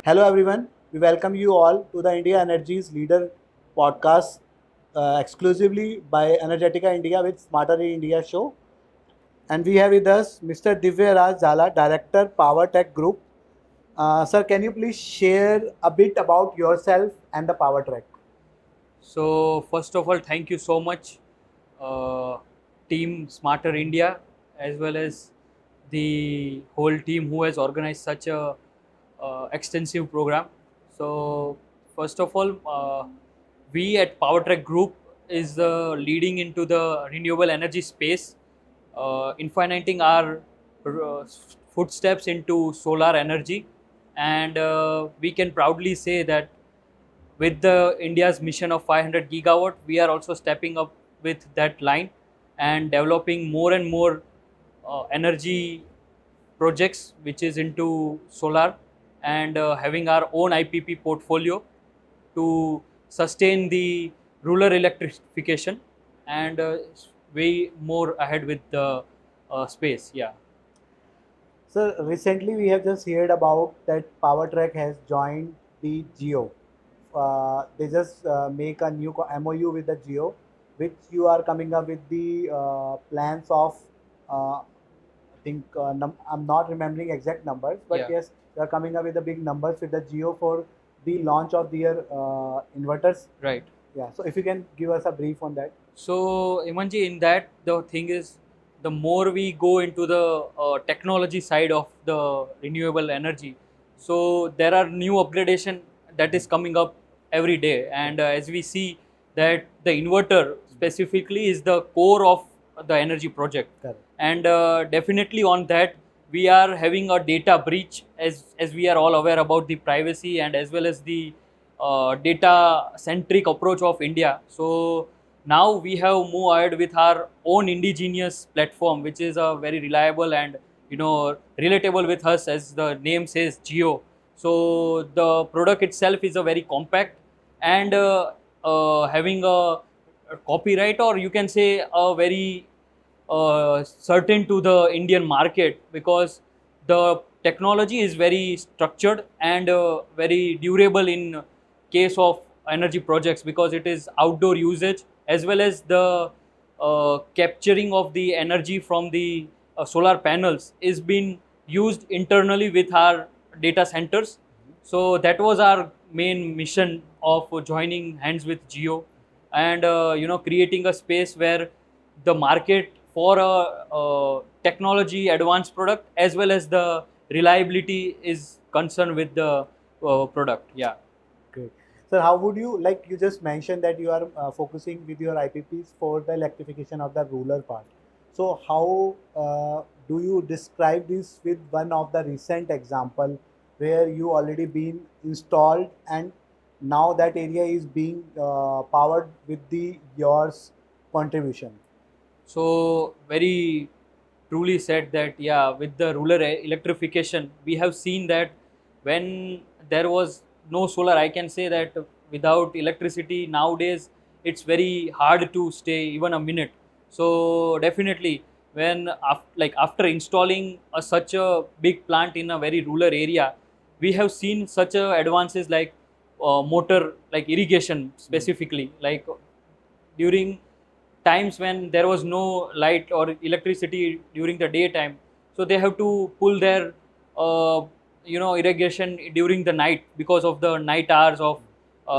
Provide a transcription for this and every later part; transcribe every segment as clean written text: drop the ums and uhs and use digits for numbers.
Hello, everyone. We welcome you all to the India Energy's Leader podcast, exclusively by Energetica India with Smarter in India show. And we have with us Mr. Divyarajsinh Zala, Director, Powertrac Group. Sir, can you please share a bit about yourself and the Powertrac? So first of all, thank you so much, uh, Team Smarter India, as well as the whole team who has organized such a extensive program. So first of all, we at Powertrac Group is leading into the renewable energy space, infiniting our footsteps into solar energy, and we can proudly say that with the India's mission of 500 gigawatt, we are also stepping up with that line and developing more and more energy projects which is into solar, and having our own IPP portfolio to sustain the rural electrification, and way more ahead with the space. Yeah. Sir, recently we have just heard about that Powertrac has joined the Geo. They just make a new MOU with the Geo, which you are coming up with the plans of. I think I'm not remembering exact numbers, but Yeah. yes, they are coming up with the big numbers with the Geo for the launch of their inverters. Right. Yeah. So if you can give us a brief on that. So, Imanji, in that, the thing is, the more we go into the technology side of the renewable energy, so there are new upgradation that is coming up every day. And as we see that the inverter specifically is the core of the energy project. Correct. And definitely on that, we are having a data breach, as we are all aware about the privacy and as well as the data centric approach of India. So now we have moved ahead with our own indigenous platform, which is a very reliable and relatable with us, as the name says, Geo. So the product itself is a very compact and having a copyright, or you can say a very certain to the Indian market, because the technology is very structured and very durable in case of energy projects, because it is outdoor usage as well as the capturing of the energy from the solar panels is being used internally with our data centers. So that was our main mission of joining hands with Geo, and creating a space where the market for a technology advanced product as well as the reliability is concerned with the product. Yeah. Great. Sir, how would you, like you just mentioned that you are focusing with your IPPs for the electrification of the rural part. So how do you describe this with one of the recent example where you already been installed and now that area is being powered with the yours contribution? So very truly said that, yeah, with the rural electrification, we have seen that when there was no solar, I can say that without electricity nowadays it's very hard to stay even a minute. So definitely, when after installing such a big plant in a very rural area, we have seen such a advances like motor, like irrigation specifically, like during times when there was no light or electricity during the daytime, so they have to pull their irrigation during the night because of the night hours of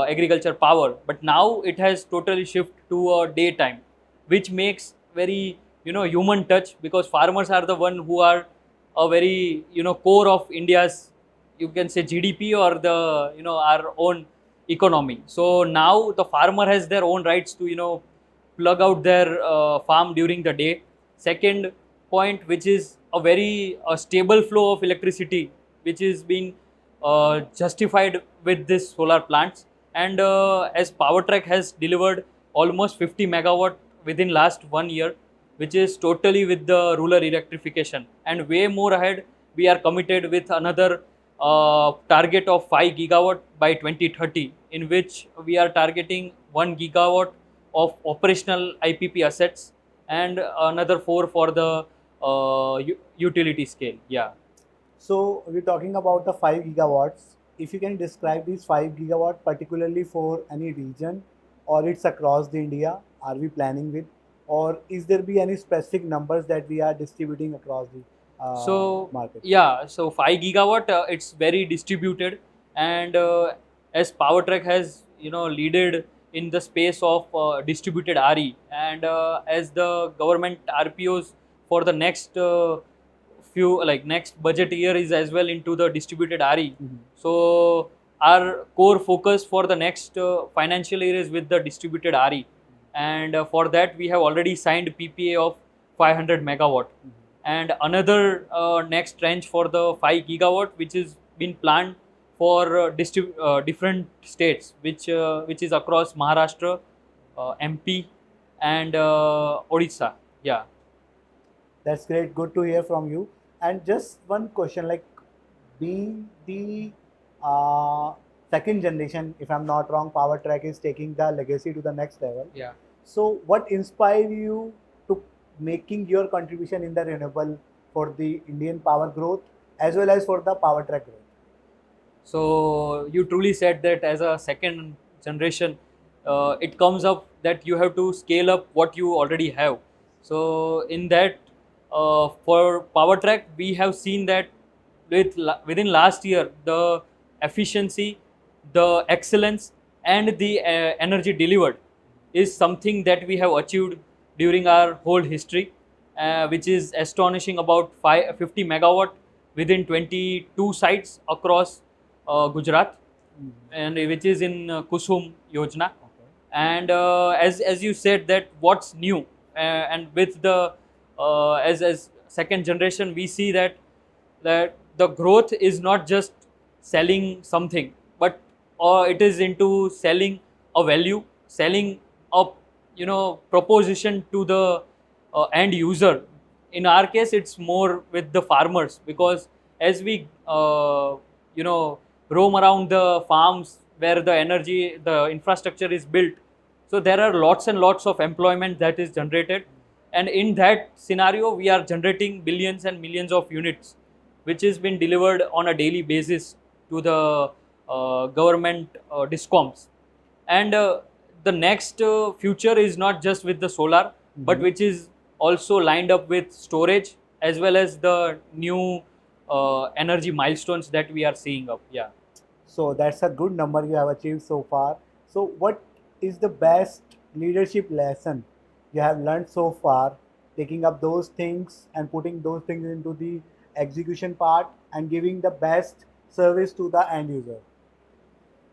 agriculture power. But now it has totally shifted to a daytime, which makes very human touch, because farmers are the one who are a very core of India's, you can say, GDP, or the our own economy. So now the farmer has their own rights to plug out their farm during the day. Second point, which is a very stable flow of electricity, which is being justified with this solar plants. And as Powertrac has delivered almost 50 megawatt within last 1 year, which is totally with the rural electrification, and way more ahead, we are committed with another target of 5 gigawatt by 2030, in which we are targeting 1 gigawatt of operational IPP assets and another 4 for the utility scale. Yeah. So we're talking about the 5 gigawatts. if you can describe these 5 gigawatt particularly for any region, or it's across the India, are we planning with, or is there be any specific numbers that we are distributing across the So market? yeah, so 5 gigawatt, it's very distributed, and as Powertrac has leaded in the space of distributed RE, and as the government RPOs for the next next budget year is as well into the distributed RE. Mhm. So our core focus for the next financial year is with the distributed RE, and for that we have already signed PPA of 500 megawatt, and another next tranche for the 5 gigawatt which is been planned for different states, which is across Maharashtra, MP, and Odisha. Yeah. That's great. Good to hear from you. And just one question, like being the uh, second generation, if I'm not wrong, Powertrac is taking the legacy to the next level. Yeah. So, what inspired you to making your contribution in the renewable for the Indian power growth as well as for the Powertrac growth? So you truly said that as a second generation, it comes up that you have to scale up what you already have. So in that, for Powertrack, we have seen that within last year, the efficiency, the excellence, and the energy delivered is something that we have achieved during our whole history, which is astonishing. About 50 megawatt within 22 sites across Gujarat, Mhm. and which is in Kusum Yojana. Okay. And as you said that what's new, and with the as second generation, we see that the growth is not just selling something, but it is into selling a value, selling a proposition to the end user. In our case, it's more with the farmers, because as we roam around the farms where the infrastructure is built, so there are lots and lots of employment that is generated, and in that scenario we are generating billions and millions of units, which is been delivered on a daily basis to the government discoms. And the next future is not just with the solar, but Mhm. which is also lined up with storage as well as the new energy milestones that we are seeing up. Yeah. So that's a good number you have achieved so far. So what is the best leadership lesson you have learned so far, taking up those things and putting those things into the execution part and giving the best service to the end user?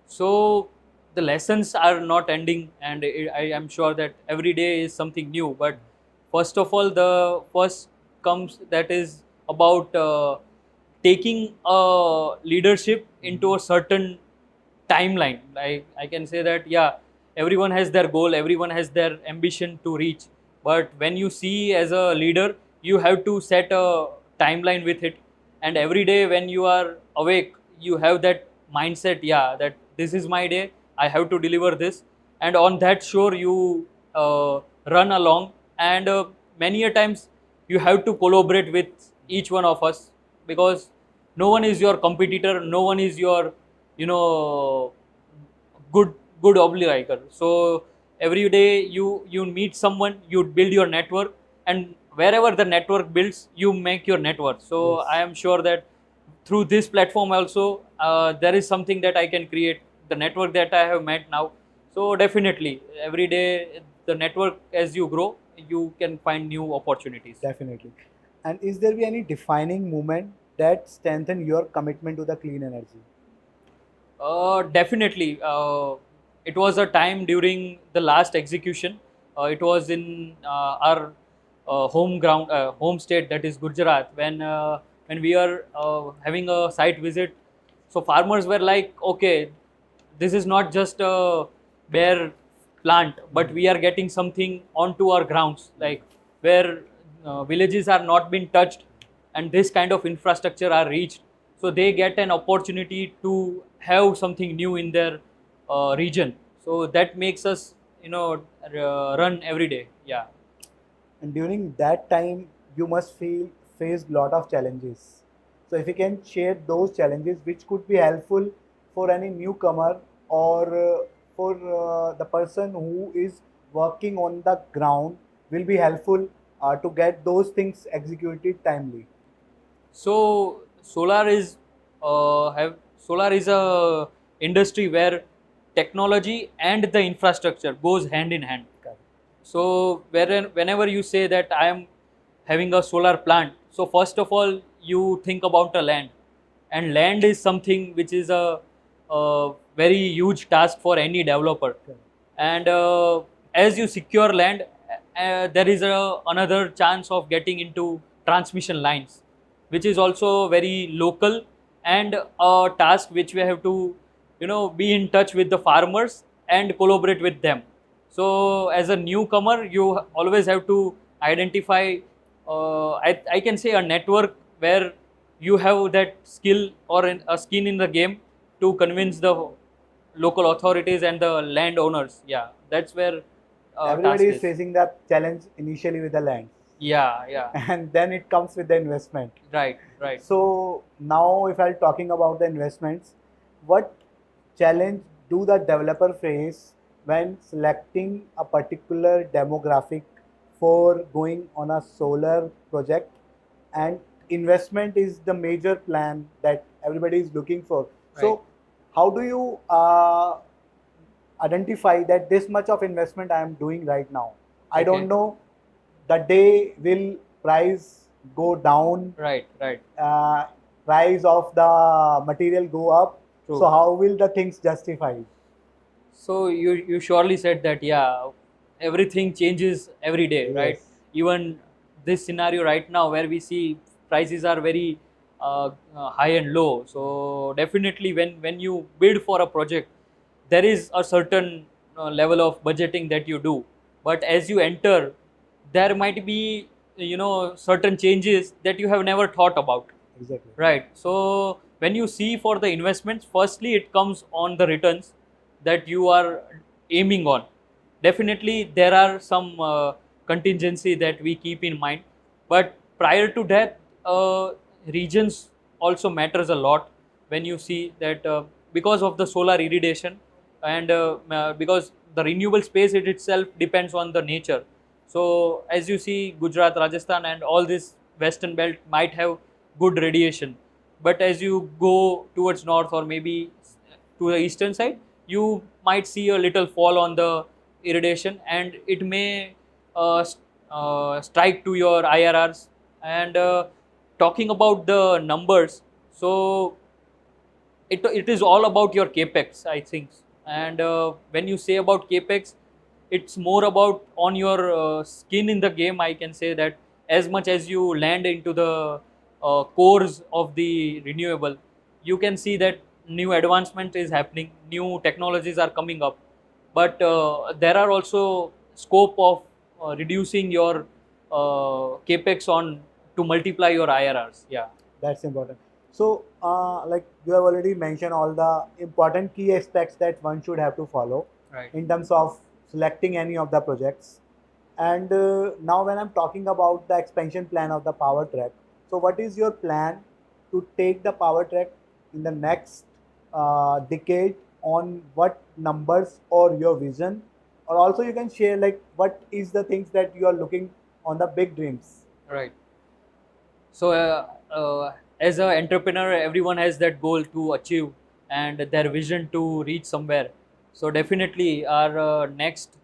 So the lessons are not ending, and I am sure that every day is something new. But first of all, the first comes that is about taking leadership into a certain timeline. I can say that, yeah, everyone has their goal, everyone has their ambition to reach. But when you see as a leader, you have to set a timeline with it. And every day when you are awake, you have that mindset, yeah, that this is my day, I have to deliver this. And on that shore, you run along. And many a times you have to collaborate with each one of us, because no one is your competitor, no one is your you know good good obligator. So every day you meet someone, you build your network, and wherever the network builds, you make your network. So I Yes, am sure that through this platform also, there is something that I can create, the network that I have met now. So definitely every day, the network, as you grow, you can find new opportunities. definitely. And is there be any defining moment that strengthen your commitment to the clean energy? Definitely. It was a time during the last execution. It was in our home state, that is Gujarat, when we are having a site visit. So farmers were like, okay, this is not just a bare plant, but we are getting something onto our grounds, like where villages are not been touched, and this kind of infrastructure are reached. So they get an opportunity to have something new in their region. So that makes us run every day. Yeah. And during that time, you must feel faced lot of challenges. So if you can share those challenges, which could be helpful for any newcomer or for the person who is working on the ground will be helpful to get those things executed timely? So solar is a industry where technology and the infrastructure goes hand in hand. Correct. So whenever you say that I am having a solar plant, so first of all you think about a land, and land is something which is a very huge task for any developer. Correct. And as you secure land, there is another chance of getting into transmission lines, which is also very local and a task which we have to be in touch with the farmers and collaborate with them. So as a newcomer you always have to identify, I can say, a network where you have that skill or a skin in the game to convince the local authorities and the landowners. Yeah, that's where Everybody task is is. facing the challenge initially with the land, Yeah, yeah, and then it comes with the investment. right, right. So now, if I'm talking about the investments, what challenge do the developer face when selecting a particular demographic for going on a solar project? And investment is the major plan that everybody is looking for. Right. So, how do you identify that this much of investment I am doing right now? I don't Okay. know the day will price go down, Right, right. uh, price of the material go up. True. So how will the things justify? So you surely said that, yeah, everything changes every day, right? Yes. Even this scenario right now where we see prices are very high and low. So definitely when you bid for a project, there is a certain level of budgeting that you do. But as you enter, there might be certain changes that you have never thought about. Exactly. Right. So when you see for the investments, firstly it comes on the returns that you are aiming on. Definitely there are some contingency that we keep in mind, but prior to that, regions also matters a lot. When you see that because of the solar irradiation and because the renewable space it itself depends on the nature. So as you see, Gujarat, Rajasthan and all this western belt might have good radiation, but as you go towards north or maybe to the eastern side, you might see a little fall on the irradiation, and it may strike to your IRRs. And talking about the numbers, so it is all about your capex, I think. And when you say about capex, it's more about on your skin in the game. I can say that as much as you land into the cores of the renewable, you can see that new advancement is happening, new technologies are coming up, but there are also scope of reducing your capex on to multiply your IRRs. Yeah. That's important. So, like you have already mentioned all the important key aspects that one should have to follow Right. in terms of selecting any of the projects. And now, when I'm talking about the expansion plan of the power track, so what is your plan to take the power track in the next decade? On what numbers or your vision, or also you can share like what is the things that you are looking on the big dreams. Right. So, as an entrepreneur, everyone has that goal to achieve and their vision to reach somewhere. So, definitely, our next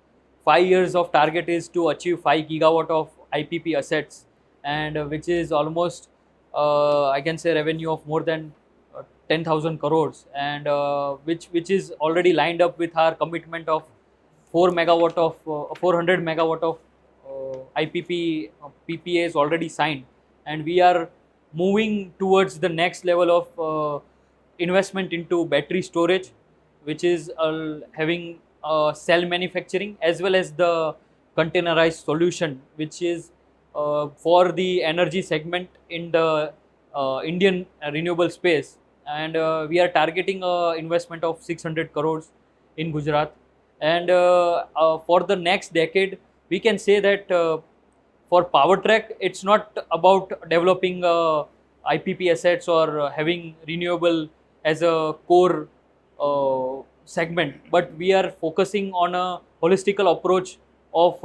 5 years of target is to achieve 5 gigawatt of IPP assets, and which is almost, I can say, revenue of more than 10,000 crores, and which is already lined up with our commitment of 400 megawatt of IPP PPAs already signed, and we are moving towards the next level of investment into battery storage, which is having cell manufacturing as well as the containerized solution, which is for the energy segment in the Indian renewable space. And we are targeting a investment of 600 crores in Gujarat. And for the next decade, we can say that for Powertrac, it's not about developing IPP assets or having renewable as a core segment, but we are focusing on a holistical approach of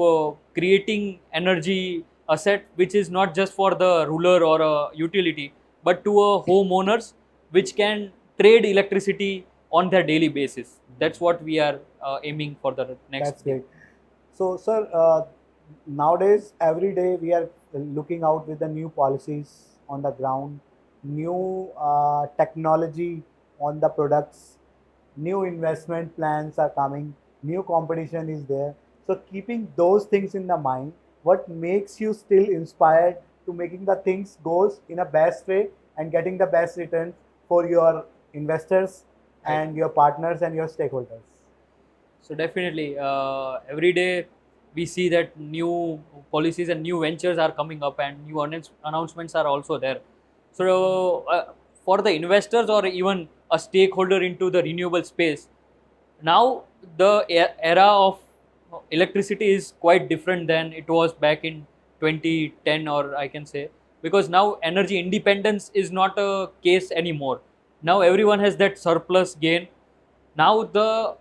creating energy asset which is not just for the ruler or a utility, but to a homeowners which can trade electricity on their daily basis. That's what we are aiming for the next That's year. great. So, sir, nowadays every day we are looking out with the new policies on the ground, new technology on the products, new investment plans are coming, new competition is there. So, keeping those things in the mind, what makes you still inspired to making the things goes in a best way and getting the best return for your investors Right. and your partners and your stakeholders? So definitely, every day we see that new policies and new ventures are coming up, and new announcements are also there. So for the investors or even a stakeholder into the renewable space, now the era of electricity is quite different than it was back in 2010, or I can say, because now energy independence is not a case anymore. Now everyone has that surplus gain. Now the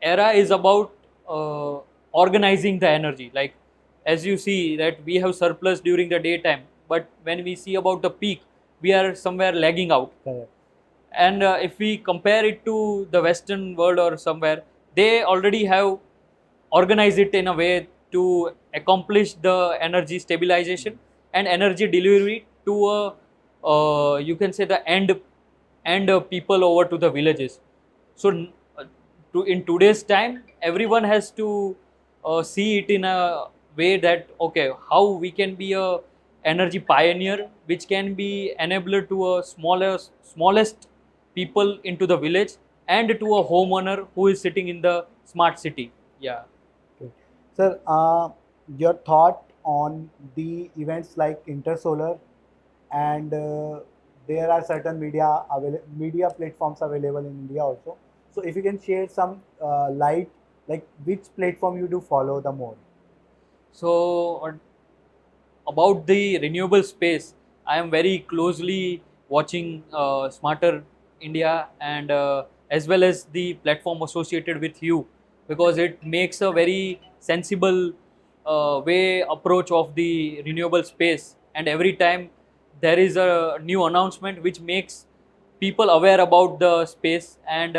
era is about uh, organizing the energy, like as you see that we have surplus during the daytime, but when we see about the peak, we are somewhere lagging out. Correct. And if we compare it to the western world or somewhere, they already have organized it in a way to accomplish the energy stabilization and energy delivery to a you can say the end people over to the villages. So to in today's time, everyone has to see it in a way that okay, how we can be a energy pioneer which can be enabler to a smallest people into the village and to a homeowner who is sitting in the smart city. Yeah. Okay. Sir, your thought on the events like Intersolar and there are certain media platforms available in India also. So if you can share some light, like which platform you do follow the more? So about the renewable space, I am very closely watching Smarter India and as well as the platform associated with you, because it makes a very sensible way approach of the renewable space. And every time there is a new announcement which makes people aware about the space and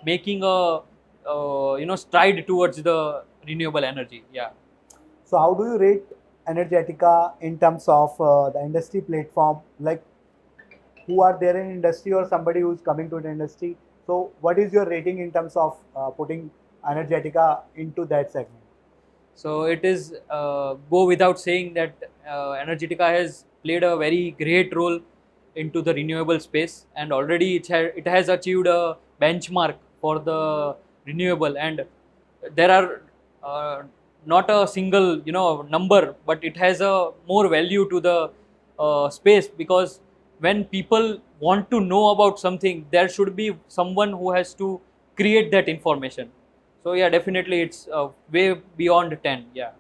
making a stride towards the renewable energy. Yeah. So how do you rate Energetica in terms of the industry platform? Like who are there in industry or somebody who is coming to the industry? So what is your rating in terms of putting Energetica into that segment? So it is go without saying that Energetica has played a very great role into the renewable space, and already it has achieved a benchmark for the renewable. And there are not a single number, but it has a more value to the space, because when people want to know about something, there should be someone who has to create that information. So yeah, definitely it's way beyond 10. Yeah.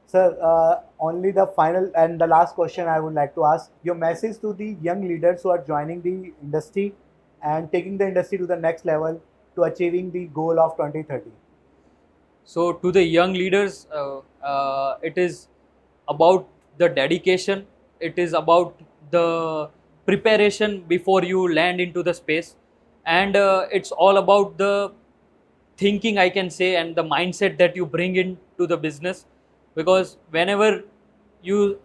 Sir, only the final and the last question I would like to ask your message to the young leaders who are joining the industry and taking the industry to the next level to achieving the goal of 2030. So to the young leaders, it is about the dedication. It is about the preparation before you land into the space, and it's all about the thinking, I can say, and the mindset that you bring into the business. Because whenever you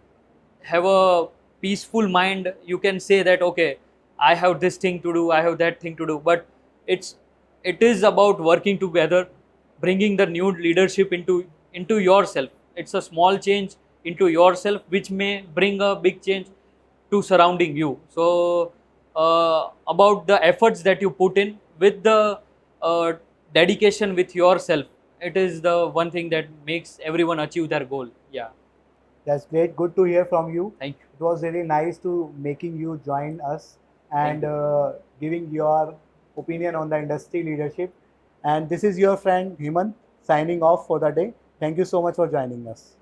have a peaceful mind, you can say that okay, I have this thing to do, I have that thing to do. But it's it is about working together, bringing the new leadership into yourself. It's a small change into yourself which may bring a big change to surrounding you. So about the efforts that you put in with the uh, dedication with yourself, it is the one thing that makes everyone achieve their goal. Yeah. That's great. Good to hear from you. Thank you. It was really nice to making you join us Thank and you. giving your opinion on the industry leadership. And this is your friend Hemant signing off for the day. Thank you so much for joining us.